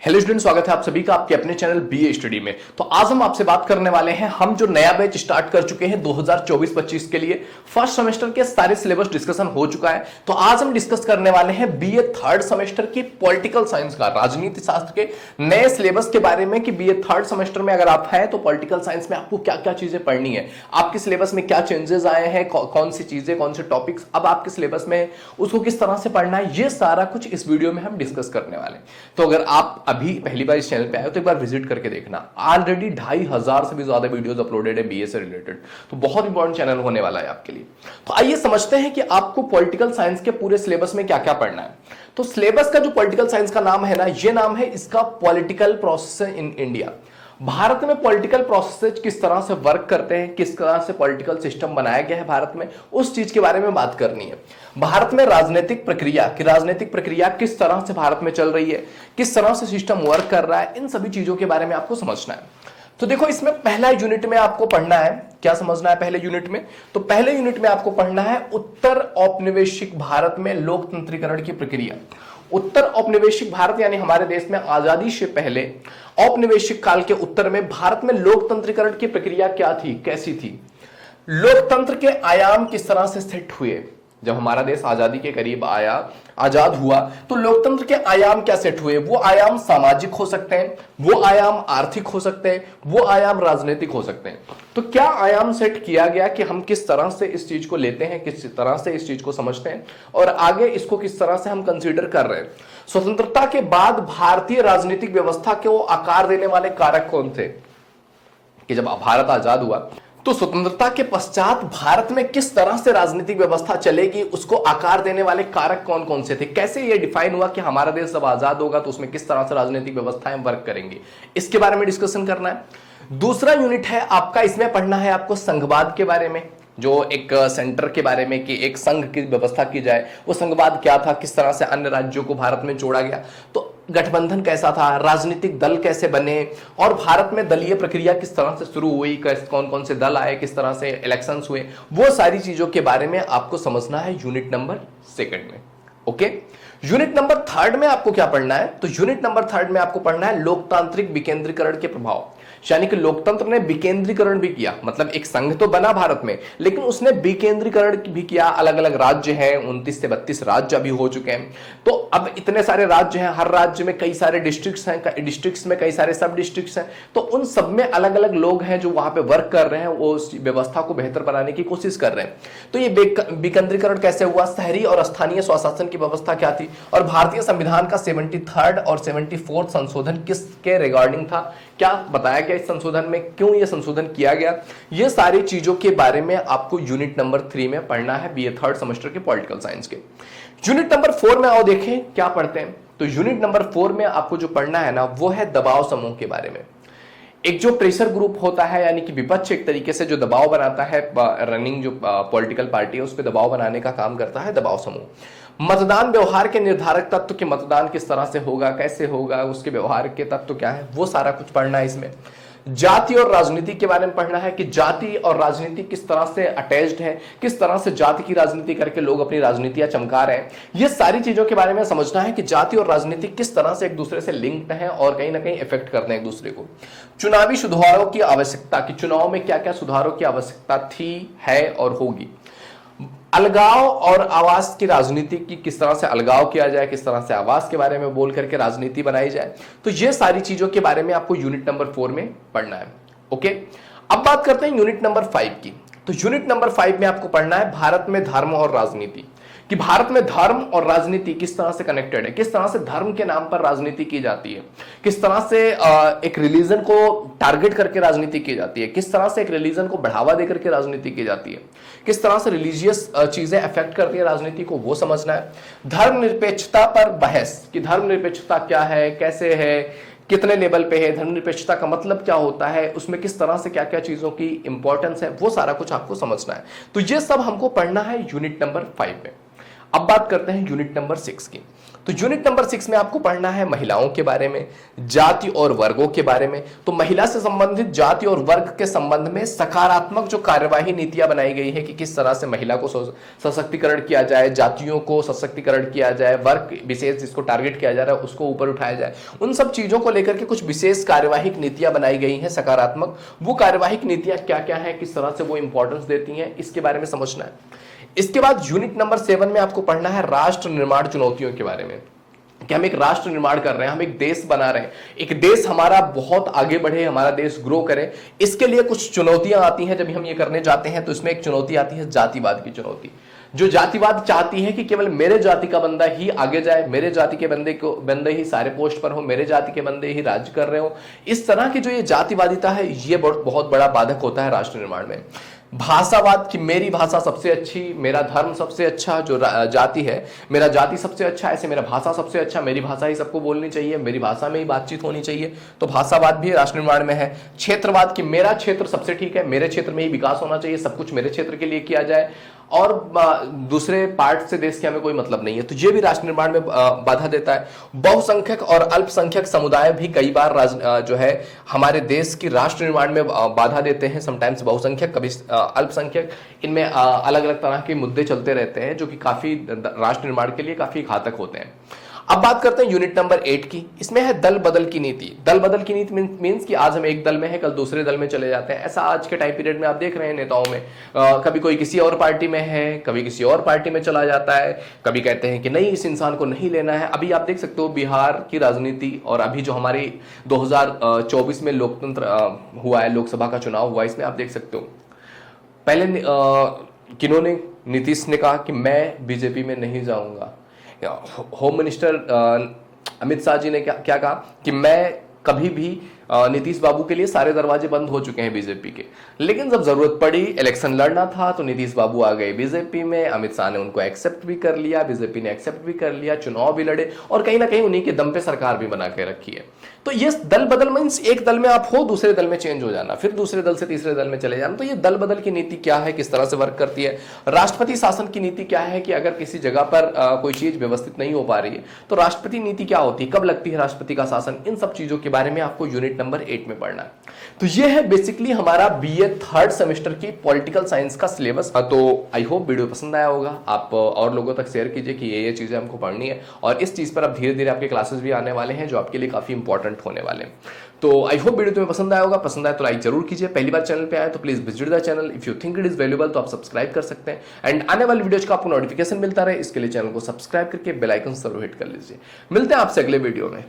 Hello student, स्वागत है आप सभी का आपके अपने चैनल बीए स्टडी में। तो आज हम आपसे बात करने वाले हैं, हम जो नया बैच स्टार्ट कर चुके हैं 2024-25 के लिए फर्स्ट सेमेस्टर के सारे सिलेबस डिस्कशन हो चुका है। तो आज हम डिस्कस करने वाले हैं बीए थर्ड सेमेस्टर की पॉलिटिकल साइंस का, राजनीति शास्त्र के नए सिलेबस के बारे में कि बीए थर्ड सेमेस्टर में अगर आप हैं तो पॉलिटिकल साइंस में आपको क्या क्या चीजें पढ़नी है, आपके सिलेबस में क्या चेंजेस आए हैं, कौन सी चीजें, कौन से टॉपिक्स अब आपके सिलेबस में उसको किस तरह से पढ़ना है, ये सारा कुछ इस वीडियो में हम डिस्कस करने वाले हैं। तो अगर आप अभी पहली बार इस चैनल पे आए हो तो एक बार विजिट करके देखना। ऑलरेडी 2500 से भी ज्यादा वीडियोस अपलोडेड है बीए से रिलेटेड, तो बहुत इंपॉर्टेंट चैनल होने वाला है आपके लिए। तो आइए समझते हैं कि आपको पॉलिटिकल साइंस के पूरे सिलेबस में क्या क्या पढ़ना है। तो सिलेबस का जो पॉलिटिकल साइंस का नाम है ना, ये नाम है इसका political process in India. Bharat में पॉलिटिकल प्रोसेस किस तरह से वर्क करते हैं, किस तरह से पॉलिटिकल सिस्टम बनाया गया है भारत में, उस चीज के बारे में बात करनी है। भारत में राजनीतिक प्रक्रिया किस तरह से भारत में चल रही है, किस तरह से सिस्टम वर्क कर रहा है, इन सभी चीजों के बारे में आपको समझना है। तो देखो, इसमें पहला यूनिट में आपको पढ़ना है, क्या समझना है पहले यूनिट में? तो पहले यूनिट में आपको पढ़ना है उत्तर औपनिवेशिक भारत में लोकतंत्रीकरण की प्रक्रिया। उत्तर औपनिवेशिक भारत यानी हमारे देश में आजादी से पहले औपनिवेशिक काल के उत्तर में भारत में लोकतंत्रीकरण की प्रक्रिया क्या थी, कैसी थी, लोकतंत्र के आयाम किस तरह से सेट हुए। जब हमारा देश आजादी के करीब आया, आजाद हुआ, तो लोकतंत्र के आयाम क्या सेट हुए। वो आयाम सामाजिक हो सकते हैं, वो आयाम आर्थिक हो सकते हैं, वो आयाम राजनीतिक हो सकते हैं। तो क्या आयाम सेट किया गया कि हम किस तरह से इस चीज को लेते हैं, किस तरह से इस चीज को समझते हैं और आगे इसको किस तरह से हम कंसीडर कर रहे हैं। स्वतंत्रता के बाद भारतीय राजनीतिक व्यवस्था को आकार देने वाले कारक कौन थे, कि जब भारत आजाद हुआ तो स्वतंत्रता के पश्चात भारत में किस तरह से राजनीतिक व्यवस्था चलेगी, उसको आकार देने वाले कारक कौन कौन से थे, कैसे ये डिफाइन हुआ कि हमारा देश जब आजाद होगा तो उसमें किस तरह से राजनीतिक व्यवस्थाएं वर्क करेंगी, इसके बारे में डिस्कशन करना है। दूसरा यूनिट है आपका, इसमें पढ़ना है आपको संघवाद के बारे में, जो एक सेंटर के बारे में कि एक संघ की व्यवस्था की जाए, वो संघवाद क्या था, किस तरह से अन्य राज्यों को भारत में जोड़ा गया, तो गठबंधन कैसा था, राजनीतिक दल कैसे बने और भारत में दलीय प्रक्रिया किस तरह से शुरू हुई, कौन कौन से दल आए, किस तरह से इलेक्शंस हुए, वो सारी चीजों के बारे में आपको समझना है यूनिट नंबर 2 में। ओके, यूनिट नंबर 3 में आपको क्या पढ़ना है? तो यूनिट नंबर 3 में आपको पढ़ना है लोकतांत्रिक विकेंद्रीकरण के प्रभाव, यानी कि लोकतंत्र ने विकेंद्रीकरण भी किया, मतलब एक संघ तो बना भारत में लेकिन उसने विकेंद्रीकरण भी किया। अलग अलग राज्य हैं, 29 से 32 राज्य अभी हो चुके हैं। तो अब इतने सारे राज्य हैं, हर राज्य में कई सारे डिस्ट्रिक्ट्स हैं, डिस्ट्रिक्ट्स में कई सारे सब डिस्ट्रिक्ट्स हैं, तो उन सब में अलग अलग लोग हैं जो वहां पे वर्क कर रहे हैं, वो उस व्यवस्था को बेहतर बनाने की कोशिश कर रहे हैं। तो ये विकेंद्रीकरण कैसे हुआ, शहरी और स्थानीय स्वशासन की व्यवस्था क्या थी, और भारतीय संविधान का 73rd और 74th संशोधन किसके रिगार्डिंग था, क्या बताया गया इस संशोधन में, क्यों यह संशोधन किया गया, ये सारी चीजों के बारे में आपको यूनिट नंबर 3 में पढ़ना है बीए थर्ड सेमेस्टर के पॉलिटिकल साइंस के। यूनिट नंबर 4 में आओ देखें क्या पढ़ते हैं। तो यूनिट नंबर 4 में आपको जो पढ़ना है ना, वो है दबाव समूह के बारे में। एक जो प्रेशर ग्रुप होता है, यानी कि विपक्ष एक तरीके से जो दबाव बनाता है, रनिंग जो पॉलिटिकल पार्टी है उस पर दबाव बनाने का काम करता है दबाव समूह। मतदान व्यवहार के निर्धारक तत्व कि मतदान किस तरह से होगा, कैसे होगा, उसके व्यवहार के तत्व क्या है, वो सारा कुछ पढ़ना है इसमें। जाति और राजनीति के बारे में पढ़ना है कि जाति और राजनीति किस तरह से अटैच्ड है, किस तरह से जाति की राजनीति करके लोग अपनी राजनीतियां चमका रहे हैं। ये सारी चीजों के बारे में समझना है कि जाति और राजनीति किस तरह से एक दूसरे से लिंक्ड हैं और कहीं ना कहीं इफेक्ट करते हैं एक दूसरे को। चुनावी सुधारों की आवश्यकता, कि चुनाव में क्या क्या सुधारों की आवश्यकता थी, है और होगी। अलगाव और आवास की राजनीति की किस तरह से अलगाव किया जाए, किस तरह से आवास के बारे में बोल करके राजनीति बनाई जाए। तो ये सारी चीजों के बारे में आपको यूनिट नंबर 4 में पढ़ना है। ओके, अब बात करते हैं यूनिट नंबर 5 की। तो यूनिट नंबर 5 में आपको पढ़ना है भारत में धर्म और राजनीति, कि भारत में धर्म और राजनीति किस तरह से कनेक्टेड है, किस तरह से धर्म के नाम पर राजनीति की जाती है, किस तरह से एक रिलीजन को टारगेट करके राजनीति की जाती है, किस तरह से एक रिलीजन को बढ़ावा देकर के राजनीति की जाती है, किस तरह से रिलीजियस चीजें अफेक्ट करती है राजनीति को, वो समझना है। धर्मनिरपेक्षता पर बहस, कि धर्मनिरपेक्षता क्या है, कैसे है, कितने लेवल पे है, धर्मनिरपेक्षता का मतलब क्या होता है, उसमें किस तरह से क्या क्या चीजों की इंपॉर्टेंस है, वो सारा कुछ आपको समझना है। तो ये सब हमको पढ़ना है यूनिट नंबर 5 में। अब बात करते हैं यूनिट नंबर 6 की। तो तो यूनिट नंबर 6 में आपको पढ़ना है महिलाओं के बारे में, जाति और वर्गों के बारे में। तो महिला से संबंधित जाति और वर्ग के संबंध में सकारात्मक जो कार्यवाही नीतियां बनाई गई है कि किस तरह से महिला को सशक्तिकरण किया जाए, जातियों को सशक्तिकरण किया जाए, वर्ग विशेष जिसको टारगेट किया जा रहा है उसको ऊपर उठाया जाए, उन सब चीजों को लेकर के कुछ विशेष कार्यवाहिक नीतियां बनाई गई हैं सकारात्मक। वो कार्यवाहिक नीतियां क्या क्या है, किस तरह से वो इंपॉर्टेंस देती हैं, इसके बारे में समझना है। इसके बाद यूनिट नंबर 7 में आपको पढ़ना है राष्ट्र निर्माण चुनौतियों के बारे में कि हम एक राष्ट्र निर्माण कर रहे हैं, हम एक देश बना रहे हैं, एक देश हमारा बहुत आगे बढ़े, हमारा देश ग्रो करे। इसके लिए कुछ चुनौतियां आती हैं जब हम ये करने जाते हैं। तो इसमें एक चुनौती आती है जातिवाद की चुनौती। जो जातिवाद चाहती है कि केवल मेरे जाति का बंदा ही आगे जाए, मेरे जाति के बंदे ही सारे पोस्ट पर हो, मेरे जाति के बंदे ही राज्य कर रहे हो। इस तरह की जो ये जातिवादिता है, ये बहुत बड़ा बाधक होता है राष्ट्र निर्माण में। भाषावाद कि मेरी भाषा सबसे अच्छी, मेरा धर्म सबसे अच्छा, जो जाति है मेरा जाति सबसे अच्छा, ऐसे मेरा भाषा सबसे अच्छा, मेरी भाषा ही सबको बोलनी चाहिए, मेरी भाषा में ही बातचीत होनी चाहिए। तो भाषावाद भी राष्ट्र निर्माण में है। क्षेत्रवाद कि मेरा क्षेत्र सबसे ठीक है, मेरे क्षेत्र में ही विकास होना चाहिए, सब कुछ मेरे क्षेत्र के लिए किया जाए और दूसरे पार्ट से देश के हमें कोई मतलब नहीं है। तो ये भी राष्ट्र निर्माण में बाधा देता है। बहुसंख्यक और अल्पसंख्यक समुदाय भी कई बार जो है हमारे देश की राष्ट्र निर्माण में बाधा देते हैं। समटाइम्स बहुसंख्यक, कभी अल्पसंख्यक, इनमें अलग अलग तरह के मुद्दे चलते रहते हैं जो कि काफी राष्ट्र निर्माण के लिए काफी घातक होते हैं। अब बात करते हैं यूनिट नंबर 8 की। इसमें है दल बदल की नीति। दल बदल की नीति मींस कि आज हम एक दल में हैं, कल दूसरे दल में चले जाते हैं। ऐसा आज के टाइम पीरियड में आप देख रहे हैं नेताओं में, कभी कोई किसी और पार्टी में है, कभी किसी और पार्टी में चला जाता है, कभी कहते हैं कि नहीं इस इंसान को नहीं लेना है। अभी आप देख सकते हो बिहार की राजनीति और अभी जो हमारी 2024 में लोकतंत्र हुआ है, लोकसभा का चुनाव हुआ, इसमें आप देख सकते हो पहले किन्होंने, नीतीश ने कहा कि मैं बीजेपी में नहीं जाऊंगा। होम मिनिस्टर अमित शाह जी ने क्या कहा कि मैं कभी भी नीतीश बाबू के लिए सारे दरवाजे बंद हो चुके हैं बीजेपी के, लेकिन जब जरूरत पड़ी, इलेक्शन लड़ना था, तो नीतीश बाबू आ गए बीजेपी में। अमित शाह ने उनको एक्सेप्ट भी कर लिया, बीजेपी ने एक्सेप्ट भी कर लिया, चुनाव भी लड़े और कहीं ना कहीं उन्हीं के दम पे सरकार भी बना के रखी है। तो ये दल बदल मींस एक दल में आप हो, दूसरे दल में चेंज हो जाना, फिर दूसरे दल से तीसरे दल में चले जाना। तो ये दल बदल की नीति क्या है, किस तरह से वर्क करती है। राष्ट्रपति शासन की नीति क्या है कि अगर किसी जगह पर कोई चीज व्यवस्थित नहीं हो पा रही है तो राष्ट्रपति नीति क्या होती है, कब लगती है राष्ट्रपति का शासन, इन सब चीजों के बारे में आपको यूनिट नंबर 8 में पढ़ना है। तो ये है बेसिकली हमारा बीए थर्ड सेमेस्टर की पॉलिटिकल साइंस का सिलेबस। तो आई होप वीडियो पसंद आया होगा। आप और लोगों तक शेयर कीजिए कि ये चीजें हमको पढ़नी है और इस चीज पर अब धीरे धीरे आपके क्लासेस भी आने वाले हैं जो आपके लिए काफी इंपॉर्टेंट होने वाले हैं। तो आई होप वीडियो तुम्हें पसंद आया होगा। पसंद आए तो लाइक जरूर कीजिए। पहली बार चैनल पे आए तो please visit the channel. If you think it is valuable तो आप सब्सक्राइब कर सकते हैं एंड आने वाली वीडियोज का आपको नोटिफिकेशन मिलता रहे इसके लिए चैनल को सब्सक्राइब करके बेल आइकन जरूर हिट कर लीजिए। मिलते हैं आपसे अगले वीडियो में।